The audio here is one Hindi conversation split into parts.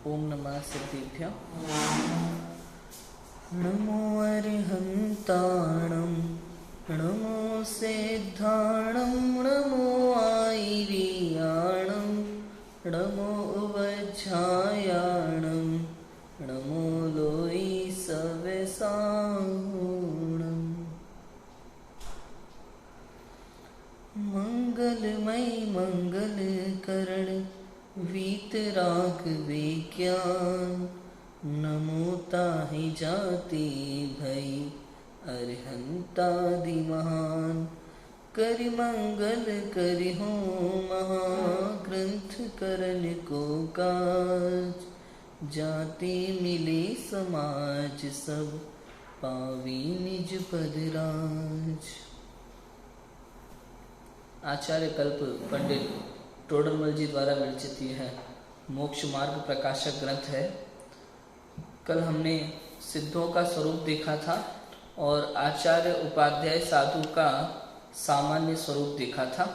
ओम नमः सिद्धेभ्यः। नमो अरिहन्ताणं नमो सिद्धाणं नमो आयर्याणं नमो उवज्झायाणं नमो लोई सवेसाणं। मंगलमय मंगलकरण वीतराग विज्ञान नमो ताहि जाति भई अरिहंतादि महान। करि मंगल करि हो महाग्रंथ करन को काज। जाति मिले समाज सब पावी निज पद राज। आचार्य कल्प पंडित टोडरमल जी द्वारा विरचित यह है मोक्ष मार्ग प्रकाशक ग्रंथ है। कल हमने सिद्धों का स्वरूप देखा था और आचार्य उपाध्याय साधु का सामान्य स्वरूप देखा था।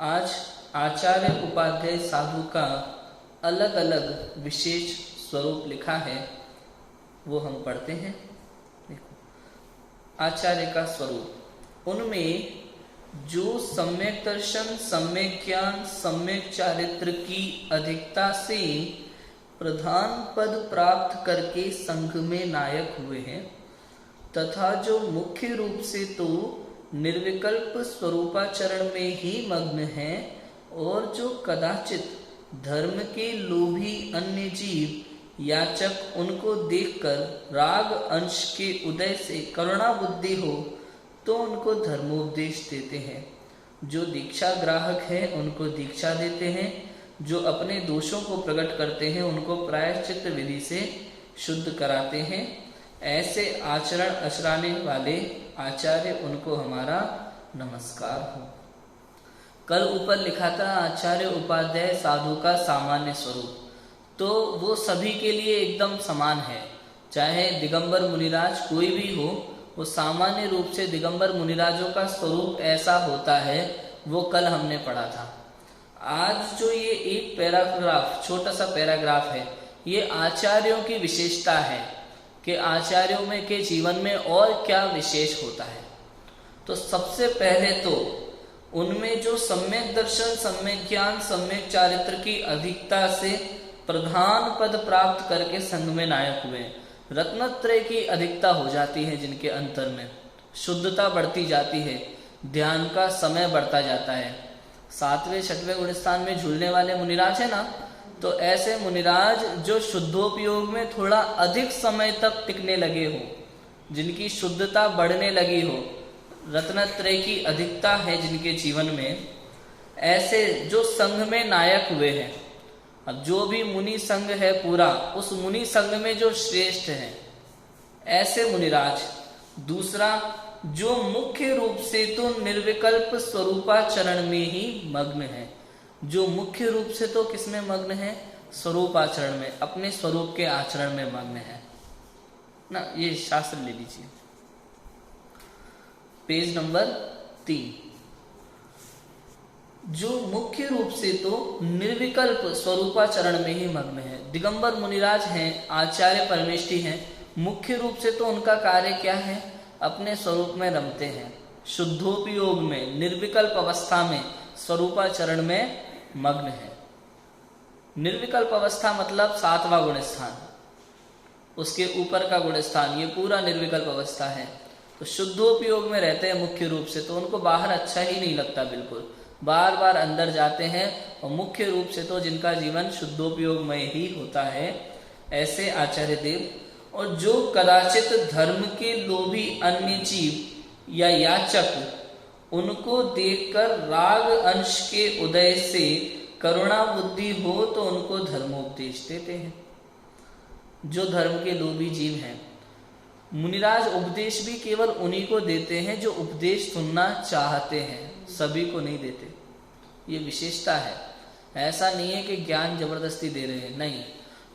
आज आचार्य उपाध्याय साधु का अलग अलग विशेष स्वरूप लिखा है, वो हम पढ़ते हैं। देखो, आचार्य का स्वरूप, उनमें जो सम्यक दर्शन, सम्यक ज्ञान, सम्यक चारित्र की अधिकता से प्रधान पद प्राप्त करके संघ में नायक हुए हैं, तथा जो मुख्य रूप से तो निर्विकल्प स्वरूपाचरण में ही मग्न हैं और जो कदाचित धर्म के लोभी अन्य जीव याचक उनको देखकर राग अंश के उदय से करुणा बुद्धि हो तो उनको धर्मोपदेश देते हैं। जो दीक्षा ग्राहक हैं उनको दीक्षा देते हैं। जो अपने दोषों को प्रकट करते हैं उनको प्रायश्चित विधि से शुद्ध कराते हैं। ऐसे आचरण आचराने वाले आचार्य, उनको हमारा नमस्कार हो। कल ऊपर लिखा था आचार्य उपाध्याय साधु का सामान्य स्वरूप, तो वो सभी के लिए एकदम समान है। चाहे दिगंबर मुनिराज कोई भी हो, वो सामान्य रूप से दिगंबर मुनिराजों का स्वरूप ऐसा होता है, वो कल हमने पढ़ा था। आज जो ये एक पैराग्राफ, छोटा सा पैराग्राफ है, ये आचार्यों की विशेषता है कि आचार्यों में के जीवन में और क्या विशेष होता है। तो सबसे पहले तो उनमें जो सम्यक दर्शन, सम्यक ज्ञान, सम्यक चारित्र की अधिकता से प्रधान पद प्राप्त करके संघ में नायक हुए। रत्नत्रय की अधिकता हो जाती है जिनके अंतर में, शुद्धता बढ़ती जाती है, ध्यान का समय बढ़ता जाता है। 7वें 6वें गुण स्थान में झूलने वाले मुनिराज है ना, तो ऐसे मुनिराज जो शुद्धोपयोग में थोड़ा अधिक समय तक टिकने लगे हो, जिनकी शुद्धता बढ़ने लगी हो, रत्नत्रय की अधिकता है जिनके जीवन में, ऐसे जो संघ में नायक हुए हैं। अब जो भी मुनि संघ है पूरा, उस मुनि संघ में जो श्रेष्ठ है ऐसे मुनिराज। दूसरा, जो मुख्य रूप से तो निर्विकल्प स्वरूपाचरण में ही मग्न है। जो मुख्य रूप से तो किसमें मग्न है? स्वरूपाचरण में, अपने स्वरूप के आचरण में मग्न है ना। ये शास्त्र ले लीजिए, पेज नंबर 3। जो मुख्य रूप से तो निर्विकल्प स्वरूपाचरण में ही मग्न है। दिगंबर मुनिराज हैं, आचार्य परमेष्ठी हैं। मुख्य रूप से तो उनका कार्य क्या है? अपने स्वरूप में रमते हैं, शुद्धोपयोग में, निर्विकल्प अवस्था में, स्वरूपाचरण में मग्न है। निर्विकल्प अवस्था मतलब 7वां गुण स्थान, उसके ऊपर का गुण स्थान, ये पूरा निर्विकल्प अवस्था है। तो शुद्धोपयोग में रहते हैं मुख्य रूप से, तो उनको बाहर अच्छा ही नहीं लगता, बिल्कुल बार बार अंदर जाते हैं। और मुख्य रूप से तो जिनका जीवन शुद्धोपयोगमय ही होता है, ऐसे आचार्य देव। और जो कदाचित धर्म के लोभी अन्य जीव या याचक उनको देखकर राग अंश के उदय से करुणा बुद्धि हो तो उनको धर्मोपदेश देते हैं। जो धर्म के लोभी जीव हैं, मुनिराज उपदेश भी केवल उन्हीं को देते हैं जो उपदेश सुनना चाहते हैं, सभी को नहीं देते। ये विशेषता है। ऐसा नहीं है कि ज्ञान जबरदस्ती दे रहे हैं, नहीं।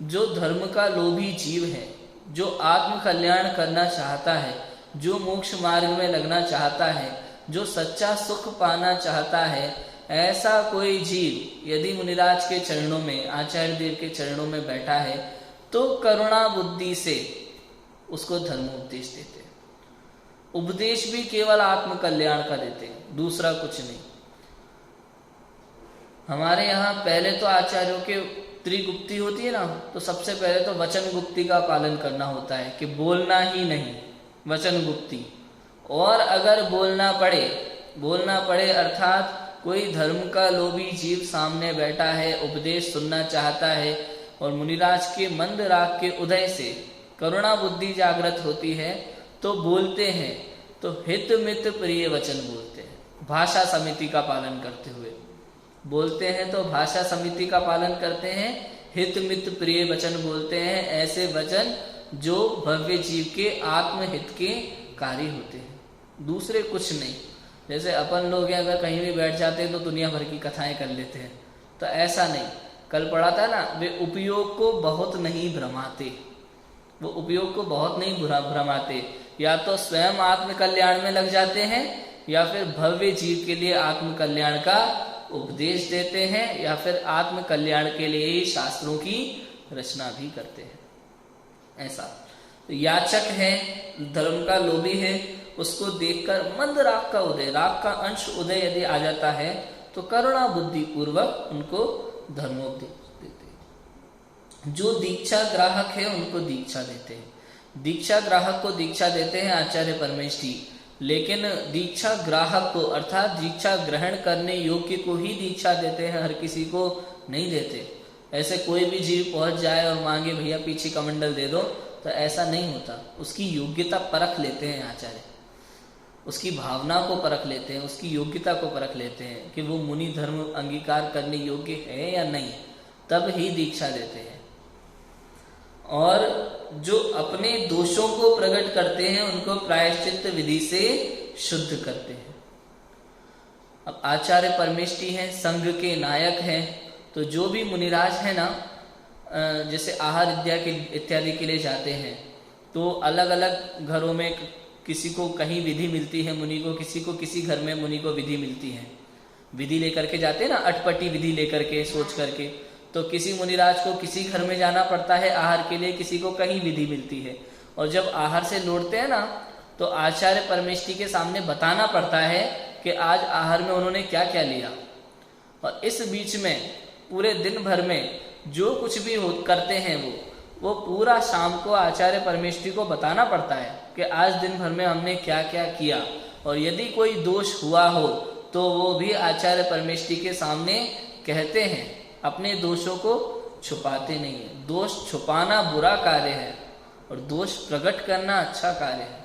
जो धर्म का लोभी जीव है, जो आत्म कल्याण करना चाहता है, जो मोक्ष मार्ग में लगना चाहता है, जो सच्चा सुख पाना चाहता है, ऐसा कोई जीव यदि मुनिराज के चरणों में, आचार्य देव के चरणों में बैठा है तो करुणा बुद्धि से उसको धर्मोपदेश देते हैं। उपदेश भी केवल आत्म कल्याण का देते हैं, दूसरा कुछ नहीं। हमारे यहाँ पहले तो आचार्यों के त्रिगुप्ती होती है ना, तो सबसे पहले तो वचन गुप्ती का पालन करना होता है कि बोलना ही नहीं, वचन गुप्ती। और अगर बोलना पड़े अर्थात कोई धर्म का लोभी जीव सामने बैठा है, उपदेश सुनना चाहता है और मुनिराज के मंद राग के उदय से करुणा बुद्धि जागृत होती है तो बोलते हैं, तो हित मित प्रिय वचन बोलते हैं, भाषा समिति का पालन करते हुए बोलते हैं। तो भाषा समिति का पालन करते हैं, हित मित प्रिय वचन बोलते हैं, ऐसे वचन जो भव्य जीव के आत्महित के कार्य होते हैं, दूसरे कुछ नहीं। जैसे अपन लोग हैं, अगर कहीं भी बैठ जाते हैं तो दुनिया भर की कथाएं कर लेते हैं, तो ऐसा नहीं। कल पढ़ा था ना, वे उपयोग को बहुत नहीं भ्रमाते, वो उपयोग को बहुत नहीं भ्रमाते, या तो स्वयं आत्म कल्याण में लग जाते हैं या फिर भव्य जीव के लिए आत्म कल्याण का उपदेश देते हैं, या फिर आत्म कल्याण के लिए ही शास्त्रों की रचना भी करते हैं। ऐसा तो याचक है, धर्म का लोभी है, उसको देखकर मंद राग का उदय, राग का अंश उदय यदि आ जाता है तो करुणा बुद्धि पूर्वक उनको धर्मोपदेश देते हैं। जो दीक्षा ग्राहक है उनको दीक्षा देते हैं, दीक्षा ग्राहक को दीक्षा देते हैं आचार्य परमेष्ठी, लेकिन दीक्षा ग्राहक को अर्थात दीक्षा ग्रहण करने योग्य को ही दीक्षा देते हैं, हर किसी को नहीं देते। ऐसे कोई भी जीव पहुंच जाए और मांगे भैया पीछे कमंडल दे दो, तो ऐसा नहीं होता। उसकी योग्यता परख लेते हैं आचार्य, उसकी भावना को परख लेते हैं, उसकी योग्यता को परख लेते हैं कि वो मुनि धर्म अंगीकार करने योग्य है या नहीं, तब ही दीक्षा देते हैं। और जो अपने दोषों को प्रकट करते हैं उनको प्रायश्चित्त विधि से शुद्ध करते हैं। अब आचार्य परमेष्ठी हैं, संघ के नायक हैं, तो जो भी मुनिराज है ना, जैसे आहार इत्यादि के लिए जाते हैं तो अलग अलग घरों में किसी को कहीं विधि मिलती है मुनि को, किसी को किसी घर में मुनि को विधि मिलती है। विधि लेकर के जाते हैं ना, अटपटी विधि लेकर के सोच करके, तो किसी मुनिराज को किसी घर में जाना पड़ता है आहार के लिए, किसी को कहीं विधि मिलती है। और जब आहार से लौटते हैं ना, तो आचार्य परमेष्ठी के सामने बताना पड़ता है कि आज आहार में उन्होंने क्या क्या लिया। और इस बीच में पूरे दिन भर में जो कुछ भी करते हैं वो पूरा शाम को आचार्य परमेष्ठी को बताना पड़ता है कि आज दिन भर में हमने क्या क्या किया। और यदि कोई दोष हुआ हो तो वो भी आचार्य परमेष्ठी के सामने कहते हैं, अपने दोषों को छुपाते नहीं है। दोष छुपाना बुरा कार्य है और दोष प्रकट करना अच्छा कार्य है।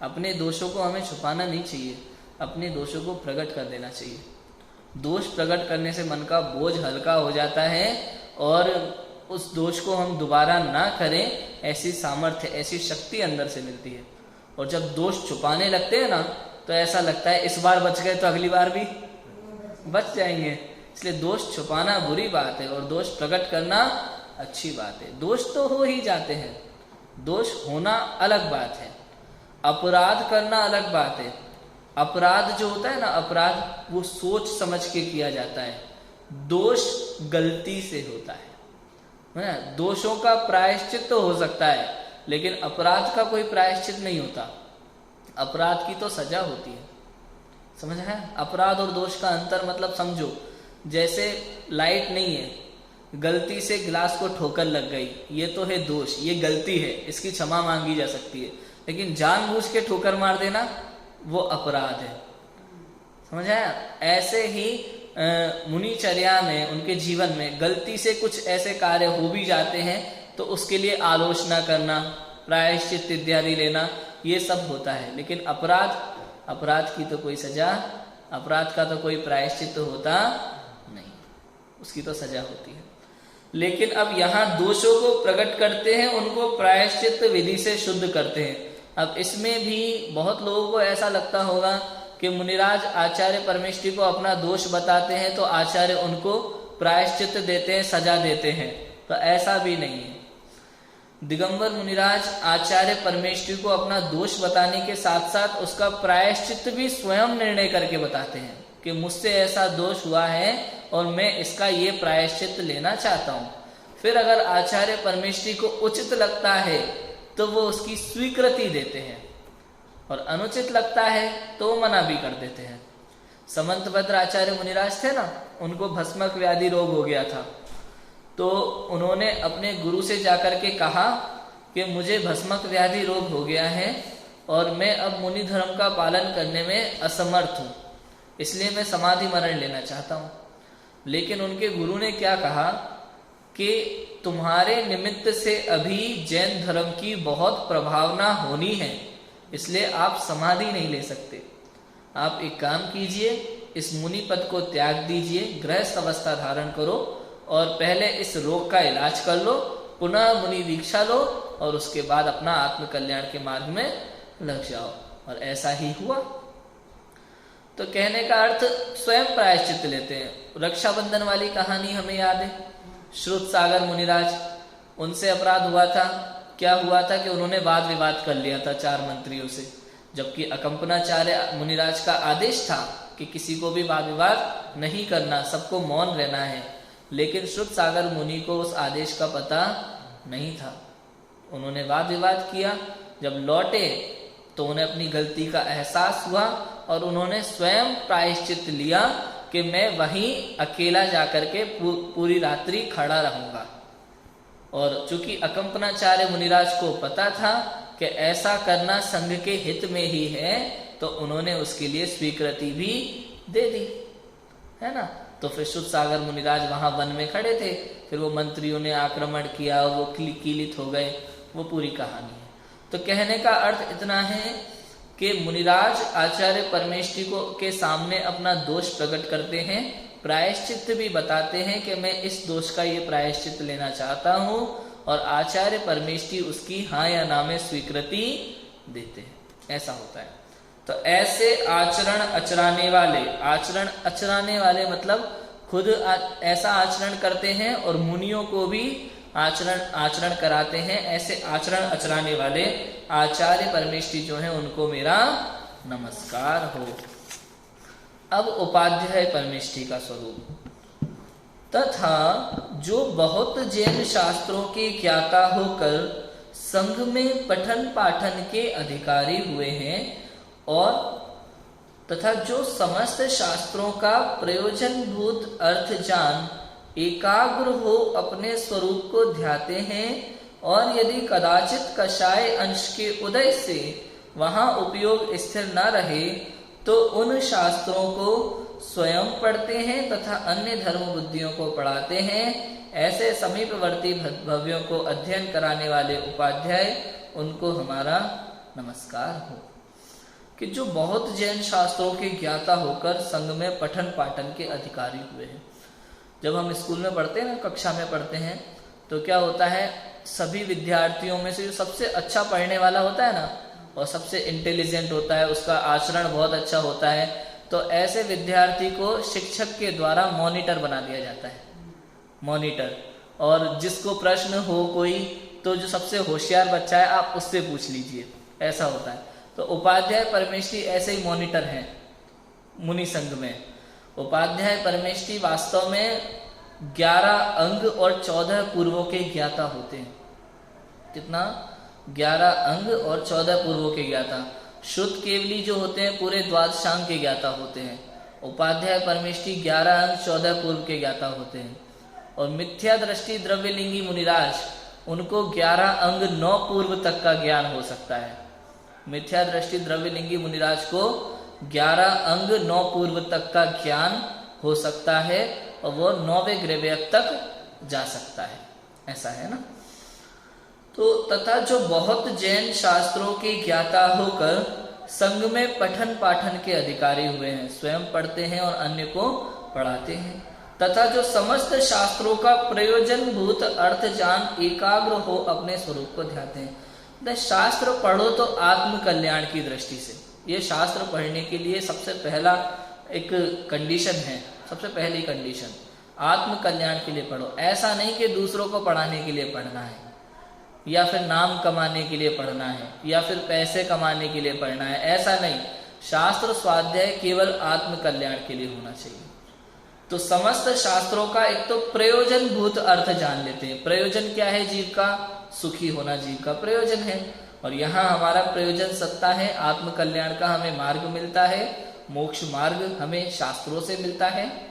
अपने दोषों को हमें छुपाना नहीं चाहिए, अपने दोषों को प्रकट कर देना चाहिए। दोष प्रकट करने से मन का बोझ हल्का हो जाता है और उस दोष को हम दोबारा ना करें, ऐसी सामर्थ्य, ऐसी शक्ति अंदर से मिलती है। और जब दोष छुपाने लगते हैं ना, तो ऐसा लगता है इस बार बच गए तो अगली बार भी बच जाएंगे। इसलिए दोष छुपाना बुरी बात है और दोष प्रकट करना अच्छी बात है। दोष तो हो ही जाते हैं, दोष होना अलग बात है, अपराध करना अलग बात है। अपराध जो होता है ना, अपराध वो सोच समझ के किया जाता है, दोष गलती से होता है। दोषों का प्रायश्चित तो हो सकता है, लेकिन अपराध का कोई प्रायश्चित नहीं होता। अपराध की तो सजा होती है, समझ है? अपराध और दोष का अंतर मतलब समझो, जैसे लाइट नहीं है, गलती से गिलास को ठोकर लग गई, ये तो है दोष, ये गलती है, इसकी क्षमा मांगी जा सकती है। लेकिन जानबूझ के ठोकर मार देना वो अपराध है, समझ आया? ऐसे ही मुनिचर्या में, उनके जीवन में गलती से कुछ ऐसे कार्य हो भी जाते हैं तो उसके लिए आलोचना करना, प्रायश्चित इत्यादि लेना, ये सब होता है। लेकिन अपराध की तो कोई सजा, अपराध का तो कोई प्रायश्चित तो होता नहीं, उसकी तो सजा होती है। लेकिन अब यहाँ दोषों को प्रकट करते हैं, उनको प्रायश्चित विधि से शुद्ध करते हैं। अब इसमें भी बहुत लोगों को ऐसा लगता होगा कि मुनिराज आचार्य परमेष्ठी को अपना दोष बताते हैं तो आचार्य उनको प्रायश्चित देते हैं, सजा देते हैं, तो ऐसा भी नहीं है। दिगंबर मुनिराज आचार्य परमेष्ठी को अपना दोष बताने के साथ साथ उसका प्रायश्चित भी स्वयं निर्णय करके बताते हैं। कि मुझसे ऐसा दोष हुआ है और मैं इसका ये प्रायश्चित लेना चाहता हूँ। फिर अगर आचार्य परमेष्ठी को उचित लगता है तो वो उसकी स्वीकृति देते हैं, और अनुचित लगता है तो मना भी कर देते हैं। समंतभद्र आचार्य मुनिराज थे ना, उनको भस्मक व्याधि रोग हो गया था, तो उन्होंने अपने गुरु से जाकर के कहा कि मुझे भस्मक व्याधि रोग हो गया है और मैं अब मुनि धर्म का पालन करने में असमर्थ हूँ, इसलिए मैं समाधि मरण लेना चाहता हूँ। लेकिन उनके गुरु ने क्या कहा कि तुम्हारे निमित्त से अभी जैन धर्म की बहुत प्रभावना होनी है, इसलिए आप समाधि नहीं ले सकते। आप एक काम कीजिए, इस मुनि पद को त्याग दीजिए, गृहस्थ अवस्था धारण करो और पहले इस रोग का इलाज कर लो, पुनः मुनि दीक्षा लो और उसके बाद अपना आत्म कल्याण के मार्ग में लग जाओ। और ऐसा ही हुआ। तो कहने का अर्थ स्वयं प्रायश्चित लेते हैं। रक्षाबंधन वाली कहानी हमें याद है, श्रुत सागर मुनिराज, उनसे अपराध हुआ था। क्या हुआ था कि उन्होंने वाद विवाद कर लिया था 4 मंत्रियों से, जबकि अकंपनाचार्य मुनिराज का आदेश था कि किसी को भी वाद विवाद नहीं करना, सबको मौन रहना है। लेकिन श्रुत सागर मुनि को उस आदेश का पता नहीं था। उन्होंने वाद विवाद किया, जब लौटे तो उन्हें अपनी गलती का एहसास हुआ और उन्होंने स्वयं प्रायश्चित लिया कि मैं वहीं अकेला जाकर के पूरी रात्रि खड़ा रहूंगा। और चूंकि अकंपनाचार्य मुनिराज को पता था कि ऐसा करना संघ के हित में ही है, तो उन्होंने उसके लिए स्वीकृति भी दे दी, है ना। तो फिर शुद्ध सागर मुनिराज वहां वन में खड़े थे, फिर वो मंत्रियों ने आक्रमण किया, वो कीलित हो गए, वो पूरी कहानी है। तो कहने का अर्थ इतना है कि मुनिराज आचार्य परमेष्ठी को के सामने अपना दोष प्रकट करते हैं, प्रायश्चित भी बताते हैं कि मैं इस दोष का ये प्रायश्चित लेना चाहता हूँ, और आचार्य परमेष्ठी उसकी हाँ या ना में स्वीकृति देते हैं। ऐसा होता है। तो ऐसे आचरण अचराने वाले मतलब खुद ऐसा आचरण करते हैं और मुनियों को भी आचरण कराते हैं। ऐसे आचरण अचराने वाले आचार्य परमेष्ठी जो हैं उनको मेरा नमस्कार हो। अब उपाध्याय परमेष्ठी का स्वरूप। तथा जो बहुत जैन शास्त्रों के ज्ञाता होकर संघ में पठन पाठन के अधिकारी हुए हैं, और तथा जो समस्त शास्त्रों का प्रयोजनभूत अर्थ जान एकाग्र हो अपने स्वरूप को ध्याते हैं, और यदि कदाचित कषाय अंश के उदय से वहां उपयोग स्थिर न रहे तो उन शास्त्रों को स्वयं पढ़ते हैं तथा अन्य धर्म बुद्धियों को पढ़ाते हैं। ऐसे समीपवर्ती भव्यों को अध्ययन कराने वाले उपाध्याय, उनको हमारा नमस्कार हो। कि जो बहुत जैन शास्त्रों के ज्ञाता होकर संघ में पठन पाठन के अधिकारी हुए हैं। जब हम स्कूल में पढ़ते हैं ना, कक्षा में पढ़ते हैं, तो क्या होता है, सभी विद्यार्थियों में से जो सबसे अच्छा पढ़ने वाला होता है ना, और सबसे इंटेलिजेंट होता है, उसका आचरण बहुत अच्छा होता है, तो ऐसे विद्यार्थी को शिक्षक के द्वारा मॉनिटर बना दिया जाता है, मॉनिटर। और जिसको प्रश्न हो कोई, तो जो सबसे होशियार बच्चा है आप उससे पूछ लीजिए, ऐसा होता है। तो उपाध्याय परमेष्ठी ऐसे ही मॉनिटर हैं मुनि संघ में। उपाध्याय परमेष्ठी वास्तव में 11 अंग और 14 पूर्वों के ज्ञाता होते हैं। कितना? 11 अंग और 14 पूर्वों के ज्ञाता। शुद्ध केवली जो होते हैं पूरे द्वादशांग के ज्ञाता होते हैं। उपाध्याय परमेष्ठी 11 अंग 14 पूर्व के ज्ञाता होते हैं। और मिथ्या दृष्टि द्रव्यलिंगी मुनिराज, उनको 11 अंग 9 पूर्व तक का ज्ञान हो सकता है। मिथ्या दृष्टि द्रव्यलिंगी मुनिराज को 11 अंग 9 पूर्व तक का ज्ञान हो सकता है, और वो 9वें ग्रहव्यक तक जा सकता है। ऐसा है ना। तो तथा जो बहुत जैन शास्त्रों के ज्ञाता होकर संघ में पठन पाठन के अधिकारी हुए हैं, स्वयं पढ़ते हैं और अन्य को पढ़ाते हैं, तथा जो समस्त शास्त्रों का प्रयोजनभूत अर्थ जान एकाग्र हो अपने स्वरूप को ध्याते हैं। शास्त्र पढ़ो तो आत्म कल्याण की दृष्टि से, ये शास्त्र पढ़ने के लिए सबसे पहला एक कंडीशन है, सबसे पहली कंडीशन आत्म कल्याण के लिए पढ़ो। ऐसा नहीं कि दूसरों को पढ़ाने के लिए पढ़ना है, या फिर नाम कमाने के लिए पढ़ना है, या फिर पैसे कमाने के लिए पढ़ना है, ऐसा नहीं। शास्त्र स्वाध्याय केवल आत्म कल्याण के लिए होना चाहिए। तो समस्त शास्त्रों का एक तो प्रयोजन भूत अर्थ जान लेते हैं। प्रयोजन क्या है? जीव का सुखी होना जीव का प्रयोजन है। और यहाँ हमारा प्रयोजन सत्ता है, आत्म कल्याण का हमें मार्ग मिलता है, मोक्ष मार्ग हमें शास्त्रों से मिलता है,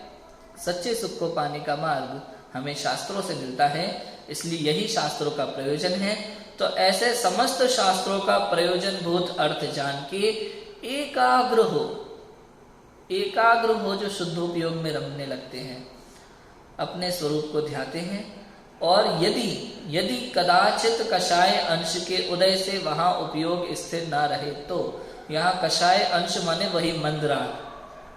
सच्चे सुख को पाने का मार्ग हमें शास्त्रों से मिलता है, इसलिए यही शास्त्रों का प्रयोजन है। तो ऐसे समस्त शास्त्रों का प्रयोजन भूत अर्थ जान के एकाग्र हो जो शुद्धोपयोग में रमने लगते हैं, अपने स्वरूप को ध्याते हैं। और यदि कदाचित कषाय अंश के उदय से वहां उपयोग स्थिर ना रहे, तो यहाँ कषाय अंश माने वही मंदराग,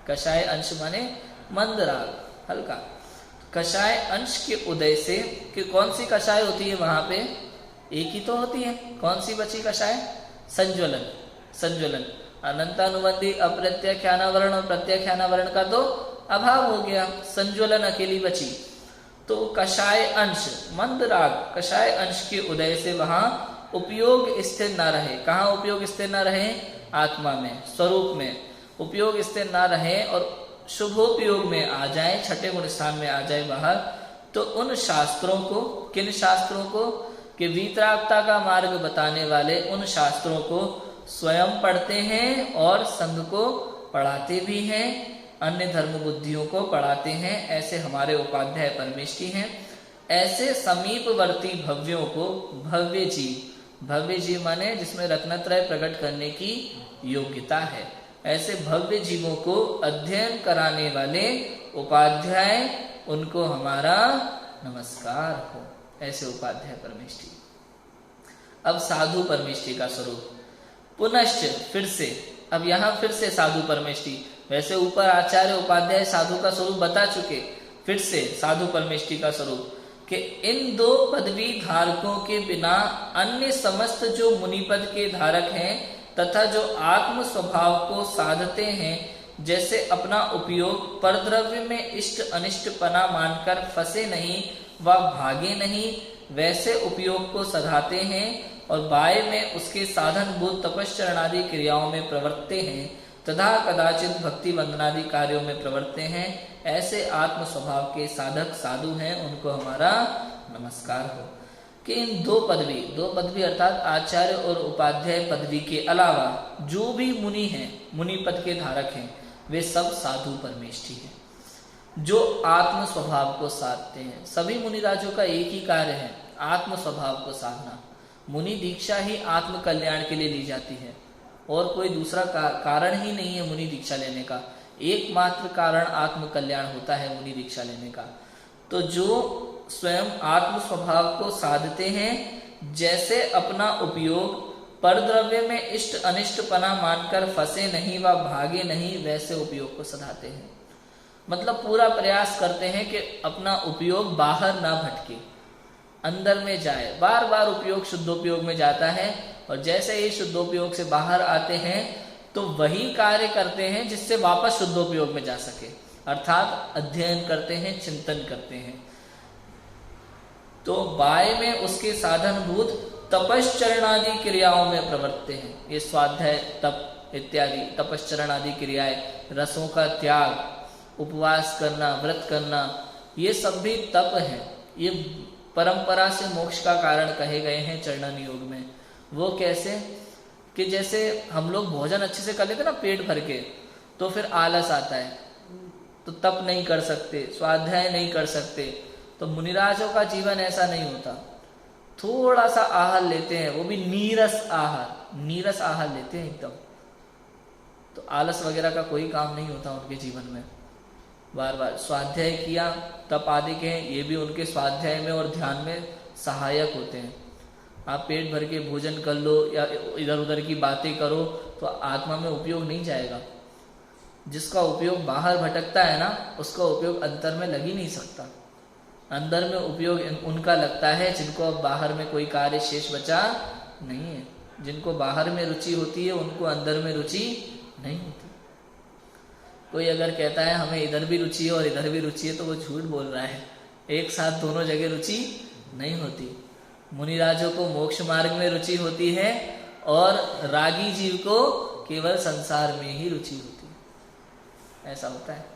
कषाय अंश माने मंदराग हल्का। कषाय अंश के उदय से कि कौन सी कषाय होती है वहां पे? एक ही तो होती है। कौन सी बची कषाय? संज्वलन। अनंतानुबंधी अप्रत्याख्यानावरण और प्रत्याख्यानावरण का तो अभाव हो गया, संज्वलन अकेली बची। तो कषाय अंश मंदराग, कषाय अंश के उदय से वहां उपयोग स्थिर ना रहे। कहाँ उपयोग स्थिर ना रहे? आत्मा में, स्वरूप में उपयोग स्थिर ना रहे और शुभोपयोग में आ जाए, छठे गुण स्थान में आ जाए बाहर, तो उन शास्त्रों को, किन शास्त्रों को? कि वीतरागता का मार्ग बताने वाले उन शास्त्रों को स्वयं पढ़ते हैं और संघ को पढ़ाते भी हैं, अन्य धर्म बुद्धियों को पढ़ाते हैं। ऐसे हमारे उपाध्याय परमेष्ठी हैं। ऐसे समीपवर्ती भव्यों को भव्य जीव माने जिसमें रत्नत्रय प्रकट करने की योग्यता है, ऐसे भव्य जीवों को अध्ययन कराने वाले उपाध्याय, उनको हमारा नमस्कार हो। ऐसे उपाध्याय परमेष्ठी। अब साधु परमेष्ठी का स्वरूप पुनश्च, फिर से, अब यहाँ फिर से साधु परमेष्ठी। वैसे ऊपर आचार्य उपाध्याय साधु का स्वरूप बता चुके, फिर से साधु परमेष्ठी का स्वरूप कि इन दो पदवी धारकों के बिना अन्य समस्त जो मुनिपद के धारक हैं तथा जो आत्म स्वभाव को साधते हैं, जैसे अपना उपयोग परद्रव्य में इष्ट अनिष्टपना मानकर फंसे नहीं व भागे नहीं, वैसे उपयोग को सधाते हैं और बाय में उसके साधनभूत तपश्चरणादि क्रियाओं में प्रवर्तते हैं तथा कदाचित भक्ति वंदनादि कार्यों में प्रवर्तते हैं। ऐसे आत्म स्वभाव के साधक साधु हैं, उनको हमारा नमस्कार हो। कि इन दो पदवी अर्थात आचार्य और उपाध्याय पदवी के अलावा जो भी मुनि हैं, मुनि पद के धारक हैं, वे सब साधु परमेष्ठी हैं जो आत्म स्वभाव को साधते हैं। सभी मुनिराजों का एक ही कार्य है, आत्म स्वभाव को साधना। मुनि दीक्षा ही आत्म कल्याण के लिए ली जाती है और कोई दूसरा कारण ही नहीं है मुनि दीक्षा लेने का। एकमात्र कारण आत्म कल्याण होता है मुनि दीक्षा लेने का। तो जो स्वयं आत्म स्वभाव को साधते हैं, जैसे अपना उपयोग परद्रव्य में इष्ट अनिष्टपना मानकर फंसे नहीं व भागे नहीं, वैसे उपयोग को सधाते हैं। मतलब पूरा प्रयास करते हैं कि अपना उपयोग बाहर ना भटके, अंदर में जाए। बार बार उपयोग शुद्धोपयोग में जाता है और जैसे ही शुद्धोपयोग से बाहर आते हैं तो वही कार्य करते हैं जिससे वापस शुद्धोपयोग में जा सके, अर्थात अध्ययन करते हैं, चिंतन करते हैं। तो बाय में उसके साधनभूत तपश्चरणादि क्रियाओं में प्रवर्तते हैं। ये स्वाध्याय, तप इत्यादि तपश्चरणादि क्रियाएं, रसों का त्याग, उपवास करना, व्रत करना, ये सब भी तप है। ये परंपरा से मोक्ष का कारण कहे गए हैं चरणन योग में। वो कैसे? कि जैसे हम लोग भोजन अच्छे से कर लेते ना पेट भर के, तो फिर आलस आता है, तो तप नहीं कर सकते, स्वाध्याय नहीं कर सकते। तो मुनिराजों का जीवन ऐसा नहीं होता, थोड़ा सा आहार लेते हैं, वो भी नीरस आहार लेते हैं एकदम। तो आलस वगैरह का कोई काम नहीं होता उनके जीवन में। बार बार स्वाध्याय किया, तप आदि के ये भी उनके स्वाध्याय में और ध्यान में सहायक होते हैं। आप पेट भर के भोजन कर लो या इधर उधर की बातें करो तो आत्मा में उपयोग नहीं जाएगा। जिसका उपयोग बाहर भटकता है ना, उसका उपयोग अंतर में लग ही नहीं सकता। अंदर में उपयोग उनका लगता है जिनको अब बाहर में कोई कार्य शेष बचा नहीं है। जिनको बाहर में रुचि होती है उनको अंदर में रुचि नहीं होती। कोई अगर कहता है हमें इधर भी रुचि है और इधर भी रुचि है तो वो झूठ बोल रहा है। एक साथ दोनों जगह रुचि नहीं होती। मुनिराजों को मोक्ष मार्ग में रुचि होती है और रागी जीव को केवल संसार में ही रुचि होती है। ऐसा होता है।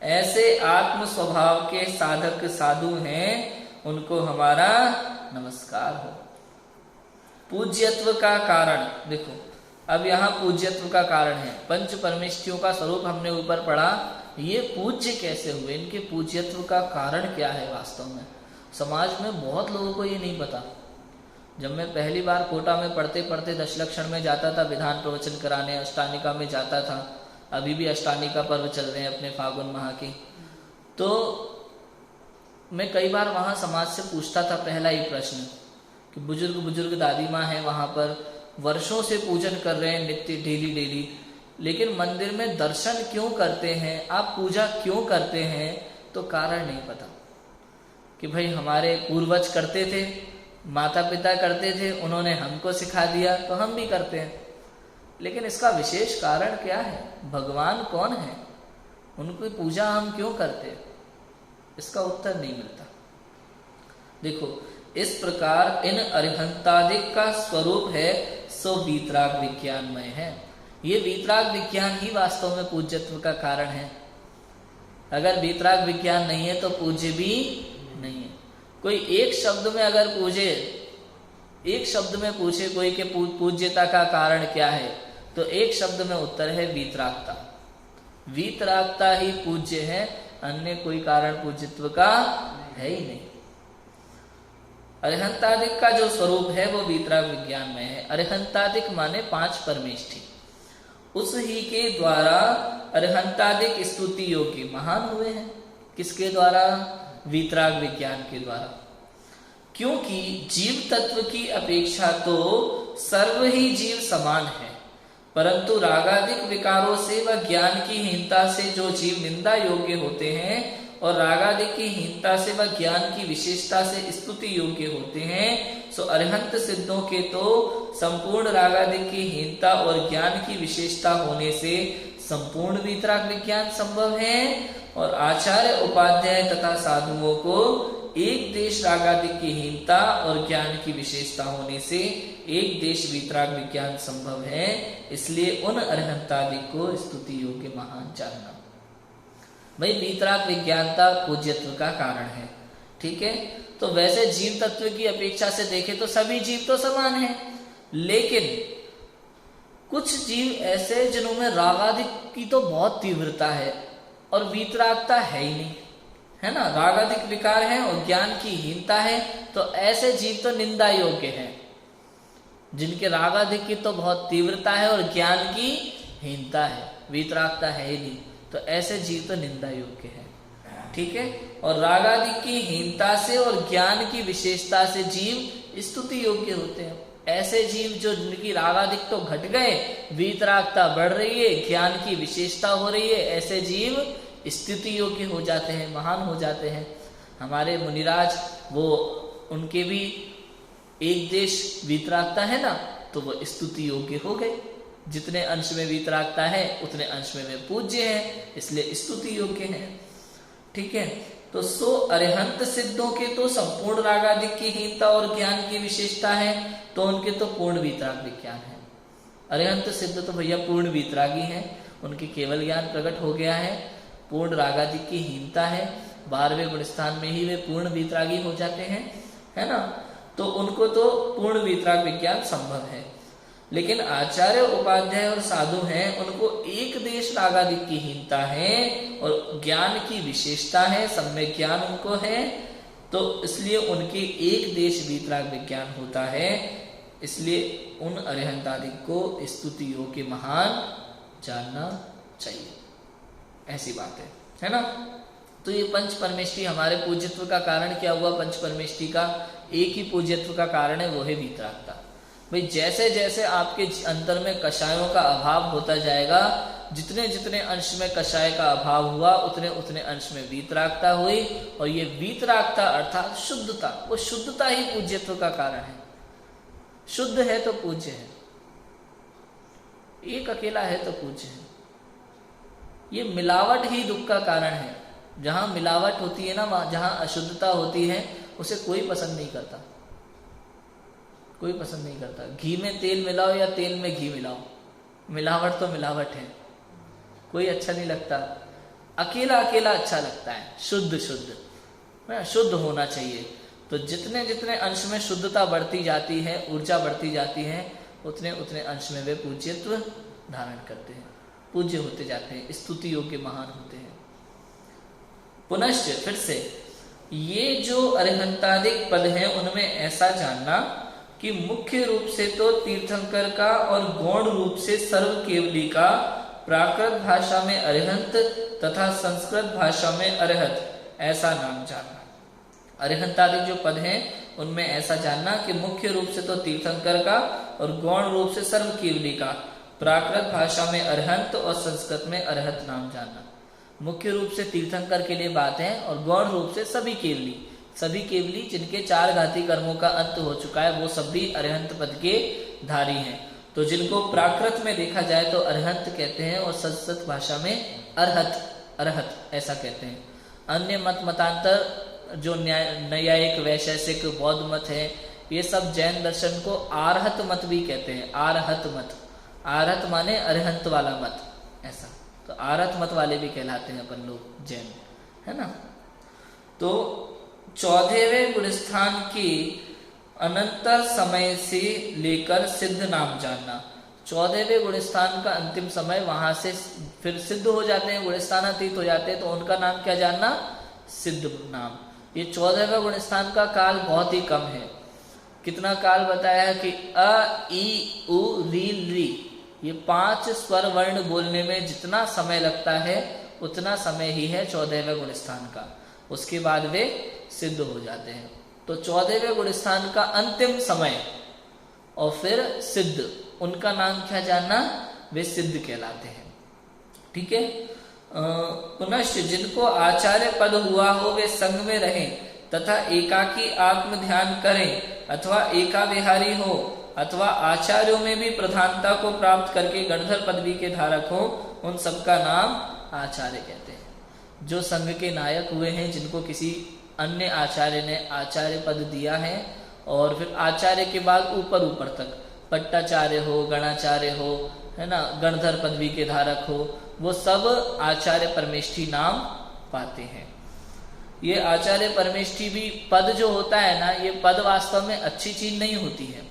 ऐसे आत्म स्वभाव के साधक साधु हैं, उनको हमारा नमस्कार हो। पूज्यत्व का कारण देखो, अब यहाँ पूज्यत्व का कारण है। पंच परमेष्ठियों का स्वरूप हमने ऊपर पढ़ा, ये पूज्य कैसे हुए, इनके पूज्यत्व का कारण क्या है। वास्तव में समाज में बहुत लोगों को ये नहीं पता। जब मैं पहली बार कोटा में पढ़ते पढ़ते दशलक्षण में जाता था, विधान प्रवचन कराने, अष्टानिका में जाता था, अभी भी अष्टानिका पर्व चल रहे हैं अपने फागुन माह के, तो मैं कई बार वहाँ समाज से पूछता था पहला ही प्रश्न कि बुजुर्ग दादी माँ है वहाँ पर, वर्षों से पूजन कर रहे हैं नित्य डेली, लेकिन मंदिर में दर्शन क्यों करते हैं, आप पूजा क्यों करते हैं, तो कारण नहीं पता कि भाई हमारे पूर्वज करते थे, माता पिता करते थे, उन्होंने हमको सिखा दिया तो हम भी करते हैं। लेकिन इसका विशेष कारण क्या है, भगवान कौन है, उनकी पूजा हम क्यों करते, इसका उत्तर नहीं मिलता। देखो, इस प्रकार इन अरिहंतादिक का स्वरूप है सो वीतराग विज्ञानमय है। ये वीतराग विज्ञान ही वास्तव में पूज्यत्व का कारण है। अगर वीतराग विज्ञान नहीं है तो पूज्य भी नहीं है। कोई एक शब्द में अगर पूछे कोई के पूज्यता का कारण क्या है, तो एक शब्द में उत्तर है वीतरागता। वीतरागता ही पूज्य है, अन्य कोई कारण पूज्यत्व का है ही नहीं। अरिहंतादिक का जो स्वरूप है वो वीतराग विज्ञान में है। अरिहंतादिक माने 5 परमेष्ठी, उस ही के द्वारा अरिहंतादिक स्तुति योग्य महान हुए हैं। किसके द्वारा, वीतराग विज्ञान के द्वारा। क्योंकि जीव तत्व की अपेक्षा तो सर्व ही जीव समान है, परंतु रागादिक विकारों से व ज्ञान की हीनता से जो जीव निंदा योग्य होते हैं और रागादिक की हीनता से व ज्ञान की विशेषता से स्तुति योग्य होते हैं, सो अरिहंत सिद्धों के तो संपूर्ण रागादिक की हीनता और ज्ञान की विशेषता होने से संपूर्ण वीतराग विज्ञान संभव है, और आचार्य उपाध्याय तथा साधुओं को एक देश रागादिक की हीनता और ज्ञान की विशेषता होने से एक देश वीतराग विज्ञान संभव है। इसलिए उन अरिहंतादिक को स्तुति योग्य महान जानना। भाई वीतराग विज्ञानता पूज्यत्व का कारण है, ठीक है। तो वैसे जीव तत्व की अपेक्षा से देखें तो सभी जीव तो समान हैं, लेकिन कुछ जीव ऐसे जिन्होंने रागादिक की तो बहुत तीव्रता है और वीतरागता है ही नहीं, है ना। रागादिक विकार है और ज्ञान की हीनता है, तो ऐसे जीव तो निंदा योग्य हैं। जिनके रागादिक की तो बहुत तीव्रता है और ज्ञान की हीनता है, वीतरागता है ही नहीं, तो ऐसे जीव तो निंदा योग्य है, ठीक है। और रागादिक की हीनता से और ज्ञान की विशेषता से जीव स्तुति योग्य होते हैं। ऐसे जीव जो जिनकी रागादिक तो घट गए, वीतरागता बढ़ रही है, ज्ञान की विशेषता हो रही है, ऐसे जीव स्तुति योग्य हो जाते हैं, महान हो जाते हैं। हमारे मुनिराज, वो उनके भी एक देश वीतरागता है ना, तो वो स्तुति योग्य हो गए। जितने अंश में वीतरागता है उतने अंश में वे पूज्य हैं, इसलिए स्तुति योग्य हैं, ठीक है। तो सो अरिहंत सिद्धों के तो संपूर्ण रागादिक की हीनता और ज्ञान की विशेषता है, तो उनके तो पूर्ण वीतराग विज्ञान है। अरिहंत सिद्ध तो भैया पूर्ण वीतरागी हैं, उनके केवल ज्ञान प्रकट हो गया है, पूर्ण रागादिक की हीनता है, 12वें गुण स्थान में ही वे पूर्ण वीतरागी हो जाते हैं, है ना। तो उनको तो पूर्ण वीतराग विज्ञान संभव है। लेकिन आचार्य उपाध्याय और साधु हैं, उनको एक देश रागादिक की हीनता है और ज्ञान की विशेषता है, सम्यक ज्ञान उनको है, तो इसलिए उनके एक देश वीतराग विज्ञान होता है। इसलिए उन अरिहंतादिक को स्तुति योग्य महान जानना चाहिए, ऐसी बात है ना। तो ये पंच परमेष्ठी हमारे पूज्यत्व का कारण क्या हुआ। पंच परमेष्ठी का एक ही पूज्यत्व का कारण है, वो है वीतरागता। भाई जैसे जैसे आपके अंतर में कषायों का अभाव होता जाएगा, जितने जितने अंश में कषाय का अभाव हुआ उतने उतने अंश में वीतरागता हुई, और ये वीतरागता अर्थात शुद्धता, वो शुद्धता ही पूज्यत्व का कारण है। शुद्ध है तो पूज्य है, एक अकेला है तो पूज्य है। ये मिलावट ही दुख का कारण है। जहां मिलावट होती है ना, वहां जहां अशुद्धता होती है, उसे कोई पसंद नहीं करता, कोई पसंद नहीं करता। घी में तेल मिलाओ या तेल में घी मिलाओ, मिलावट तो मिलावट है, कोई अच्छा नहीं लगता। अकेला अकेला अच्छा लगता है, शुद्ध शुद्ध, शुद्ध होना चाहिए। तो जितने जितने अंश में शुद्धता बढ़ती जाती है, ऊर्जा बढ़ती जाती है, उतने उतने अंश में वे पूज्यत्व धारण करते हैं, पूज्य होते जाते हैं, स्तुति योग्य महान होते हैं। पुनश्च फिर से ये जो अरिहंतादिक पद हैं उनमें ऐसा जानना कि मुख्य रूप से तो तीर्थंकर का और गौण रूप से सर्व केवली का, प्राकृत भाषा में अरिहंत तथा संस्कृत भाषा में अरिहत ऐसा नाम जानना। अरिहंतादिक जो पद हैं उनमें ऐसा जानना कि मुख्य रूप से तो तीर्थंकर का और गौण रूप से सर्व केवली का, प्राकृत भाषा में अरिहंत और संस्कृत में अरिहत नाम जानना। मुख्य रूप से तीर्थंकर के लिए बात है और गौण रूप से सभी केवली जिनके 4 घाती कर्मों का अंत हो चुका है, वो सब भी अरिहंत पद के धारी हैं। तो जिनको प्राकृत में देखा जाए तो अरिहंत कहते हैं और संस्कृत भाषा में अरहत ऐसा कहते हैं। अन्य मतांतर जो न्यायिक, वैशेषिक, बौद्ध मत है, ये सब जैन दर्शन को आरहत मत भी कहते हैं। आरहत माने अरिहंत वाला मत, ऐसा। तो आरहत मत वाले भी कहलाते हैं अपन लोग जैन, है ना। तो 14वें गुणस्थान की अनंतर समय से लेकर सिद्ध नाम जानना। 14वें गुणस्थान का अंतिम समय, वहां से फिर सिद्ध हो जाते हैं, गुणस्थानातीत हो जाते हैं, तो उनका नाम क्या जानना? सिद्ध नाम। ये 14वें गुणस्थान का काल बहुत ही कम है। कितना काल बताया है कि अ, ई, उ, री, ये 5 स्वर वर्ण बोलने में जितना समय लगता है उतना समय ही है 14वें गुणस्थान का। उसके बाद वे सिद्ध हो जाते हैं। तो 14वें गुणस्थान का अंतिम समय और फिर सिद्ध, उनका नाम क्या जानना? वे सिद्ध कहलाते हैं। ठीक है। पुनश्च जिनको आचार्य पद हुआ हो वे संग में रहें तथा एकाकी आत्म ध्यान करें, अथवा एका विहारी हो, अथवा आचार्यों में भी प्रधानता को प्राप्त करके गणधर पदवी के धारक हो, उन सबका नाम आचार्य कहते हैं। जो संघ के नायक हुए हैं, जिनको किसी अन्य आचार्य ने आचार्य पद दिया है, और फिर आचार्य के बाद ऊपर तक पट्टाचार्य हो, गणाचार्य हो, है ना, गणधर पदवी के धारक हो, वो सब आचार्य परमेष्ठी नाम पाते हैं। ये आचार्य परमेष्ठी भी पद जो होता है ना, ये पद वास्तव में अच्छी चीज नहीं होती है।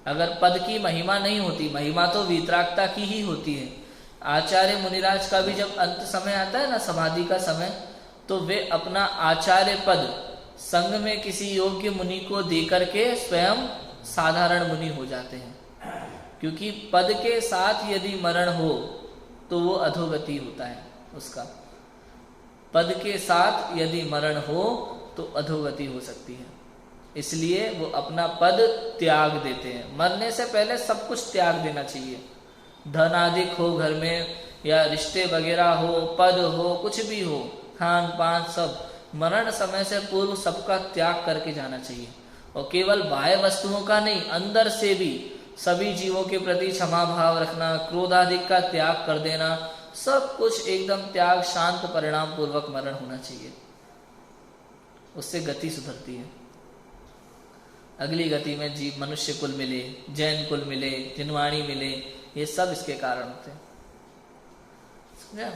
अगर पद की महिमा नहीं होती, महिमा तो वीतरागता की ही होती है। आचार्य मुनिराज का भी जब अंत समय आता है ना, समाधि का समय, तो वे अपना आचार्य पद संग में किसी योग्य मुनि को देकर के स्वयं साधारण मुनि हो जाते हैं। क्योंकि पद के साथ यदि मरण हो तो वो अधोगति होता है उसका। पद के साथ यदि मरण हो तो अधोगति हो सकती है, इसलिए वो अपना पद त्याग देते हैं। मरने से पहले सब कुछ त्याग देना चाहिए। धन आदिक हो घर में, या रिश्ते वगैरह हो, पद हो, कुछ भी हो, खान पान सब, मरण समय से पूर्व सबका त्याग करके जाना चाहिए। और केवल बाह्य वस्तुओं का नहीं, अंदर से भी सभी जीवों के प्रति क्षमा भाव रखना, क्रोध आदि का त्याग कर देना, सब कुछ एकदम त्याग शांत परिणाम पूर्वक मरण होना चाहिए। उससे गति सुधरती है। अगली गति में जीव मनुष्य कुल मिले, जैन कुल मिले, जिनवाणी मिले, ये सब इसके कारण होते हैं। समझा?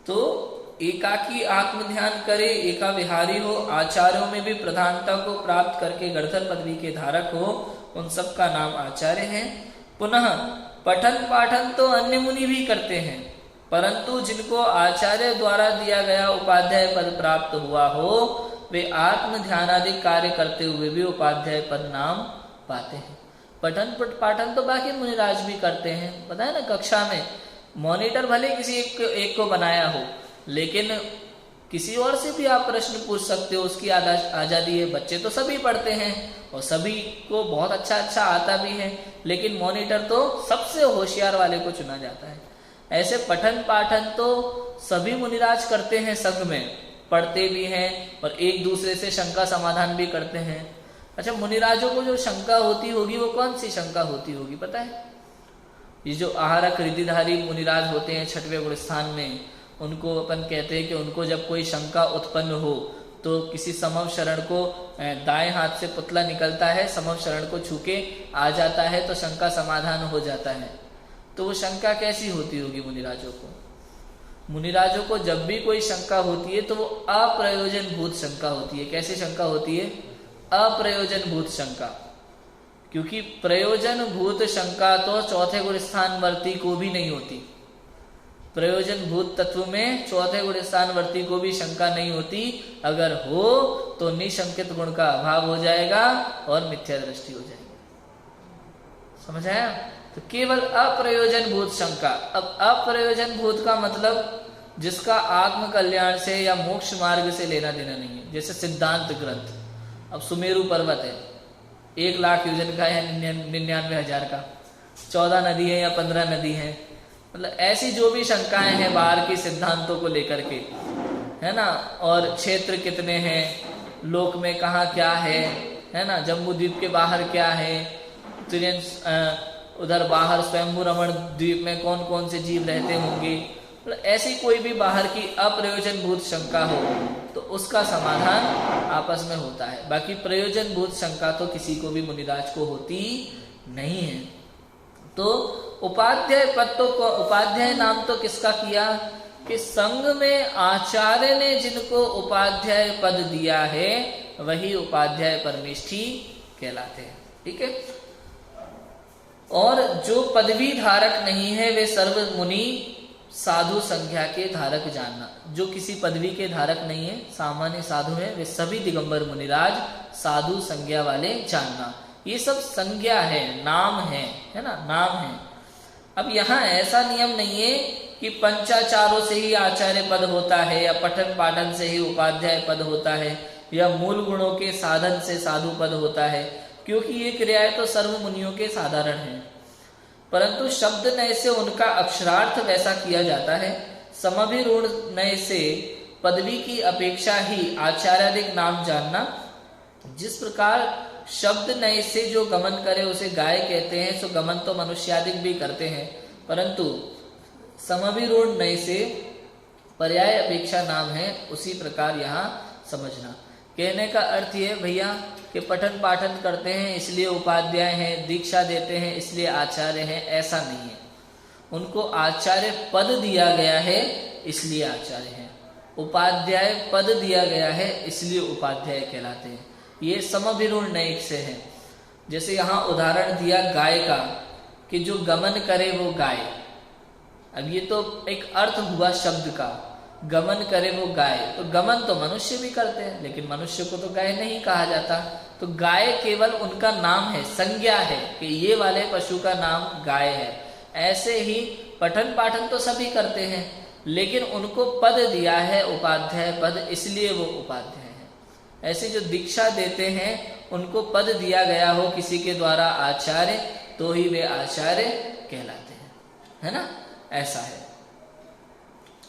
तो एकाकी आत्म ध्यान करे, एका विहारी हो, आचार्यों में भी प्रधानता को प्राप्त करके गणधर पदवी के धारक हो, उन सब का नाम आचार्य है। पुनः पठन पाठन तो अन्य मुनि भी करते हैं, परंतु जिनको आचार्य द्वारा दिया गया उपाध्याय पद प्राप्त हुआ हो, वे आत्म ध्यानादि कार्य करते हुए भी उपाध्याय पद नाम पाते हैं। पठन पाठन तो बाकी मुनिराज भी करते हैं। पता है ना, कक्षा में मॉनिटर भले किसी एक को बनाया हो, लेकिन किसी और से भी आप प्रश्न पूछ सकते हो, उसकी आजादी है। बच्चे तो सभी पढ़ते हैं और सभी को बहुत अच्छा आता भी है, लेकिन मॉनिटर तो सबसे होशियार वाले को चुना जाता है। ऐसे पठन पाठन तो सभी मुनिराज करते हैं, संघ में पढ़ते भी हैं और एक दूसरे से शंका समाधान भी करते हैं। अच्छा, मुनिराजों को जो शंका होती होगी वो कौन सी शंका होती होगी पता है? ये जो आहारक रिद्धिधारी मुनिराज होते हैं 6वें गुणस्थान में, उनको अपन कहते हैं कि उनको जब कोई शंका उत्पन्न हो तो किसी समव शरण को दाएं हाथ से पुतला निकलता है, समव शरण को छूके आ जाता है तो शंका समाधान हो जाता है। तो वो शंका कैसी होती होगी मुनिराजों को? मुनिराजों को जब भी कोई शंका होती है तो वो अप्रयोजन भूत शंका होती है। कैसे शंका होती है? अप्रयोजन भूत शंका। क्योंकि प्रयोजन भूत शंका तो चौथे गुण स्थानवर्ती को भी नहीं होती। प्रयोजन भूत तत्व में चौथे गुण स्थानवर्ती को भी शंका नहीं होती। अगर हो तो निशंकित गुण का अभाव हो जाएगा और मिथ्या दृष्टि हो जाएगी। समझ आया? तो केवल अप्रयोजन भूत शंका। अब अप्रयोजन भूत का मतलब जिसका आत्म कल्याण से या मोक्ष मार्ग से लेना देना नहीं है। जैसे सिद्धांत ग्रंथ, अब सुमेरु पर्वत है, 1,00,000 योजन का या 99,000 का, 14 नदी है या 15 नदी है, मतलब ऐसी जो भी शंकाएं हैं बाहर की सिद्धांतों को लेकर के, है ना, और क्षेत्र कितने हैं, लोक में कहाँ क्या है ना, जम्बू द्वीप के बाहर क्या है, उधर बाहर स्वयंभू रमण द्वीप में कौन कौन से जीव रहते होंगे, मतलब ऐसी कोई भी बाहर की अप्रयोजन भूत शंका हो तो उसका समाधान आपस में होता है। बाकी प्रयोजन भूत शंका तो किसी को भी मुनिराज को होती नहीं है। तो उपाध्याय पद तो उपाध्याय नाम तो किसका किया कि संघ में आचार्य ने जिनको उपाध्याय पद दिया है वही उपाध्याय परमेष्ठी कहलाते हैं। ठीक है। और जो पदवी धारक नहीं है वे सर्व मुनि साधु संज्ञा के धारक जानना। जो किसी पदवी के धारक नहीं है, सामान्य साधु है, वे सभी दिगंबर मुनिराज साधु संज्ञा वाले जानना। ये सब संज्ञा है, नाम है ना, नाम है। अब यहाँ ऐसा नियम नहीं है कि पंचाचारों से ही आचार्य पद होता है या पठन पाठन से ही उपाध्याय पद होता है या मूल गुणों के साधन से साधु पद होता है, क्योंकि ये क्रियाएं तो सर्व मुनियों के साधारण हैं, परंतु शब्द नय से उनका अक्षरार्थ वैसा किया जाता है। समभिरूढ़ नय से पदवी की अपेक्षा ही आचार्यादिक नाम जानना। जिस प्रकार शब्द नय से जो गमन करे उसे गाय कहते हैं, सो गमन तो मनुष्यादिक भी करते हैं, परंतु समभिरूढ़ नय से पर्याय अपेक्षा नाम है, उसी प्रकार यहाँ समझना। कहने का अर्थ ये भैया कि पठन पाठन करते हैं इसलिए उपाध्याय हैं, दीक्षा देते हैं इसलिए आचार्य हैं, ऐसा नहीं है। उनको आचार्य पद दिया गया है इसलिए आचार्य हैं, उपाध्याय पद दिया गया है इसलिए उपाध्याय कहलाते हैं। ये समभिरूढ़ नय से है। जैसे यहाँ उदाहरण दिया गाय का कि जो गमन करे वो गाय। अब ये तो एक अर्थ हुआ शब्द का, गमन करे वो गाय। तो गमन तो मनुष्य भी करते हैं, लेकिन मनुष्य को तो गाय नहीं कहा जाता। तो गाय केवल उनका नाम है, संज्ञा है कि ये वाले पशु का नाम गाय है। ऐसे ही पठन पाठन तो सभी करते हैं, लेकिन उनको पद दिया है उपाध्याय पद, इसलिए वो उपाध्याय है। ऐसे जो दीक्षा देते हैं उनको पद दिया गया हो किसी के द्वारा आचार्य, तो ही वे आचार्य कहलाते हैं, है ना, ऐसा है।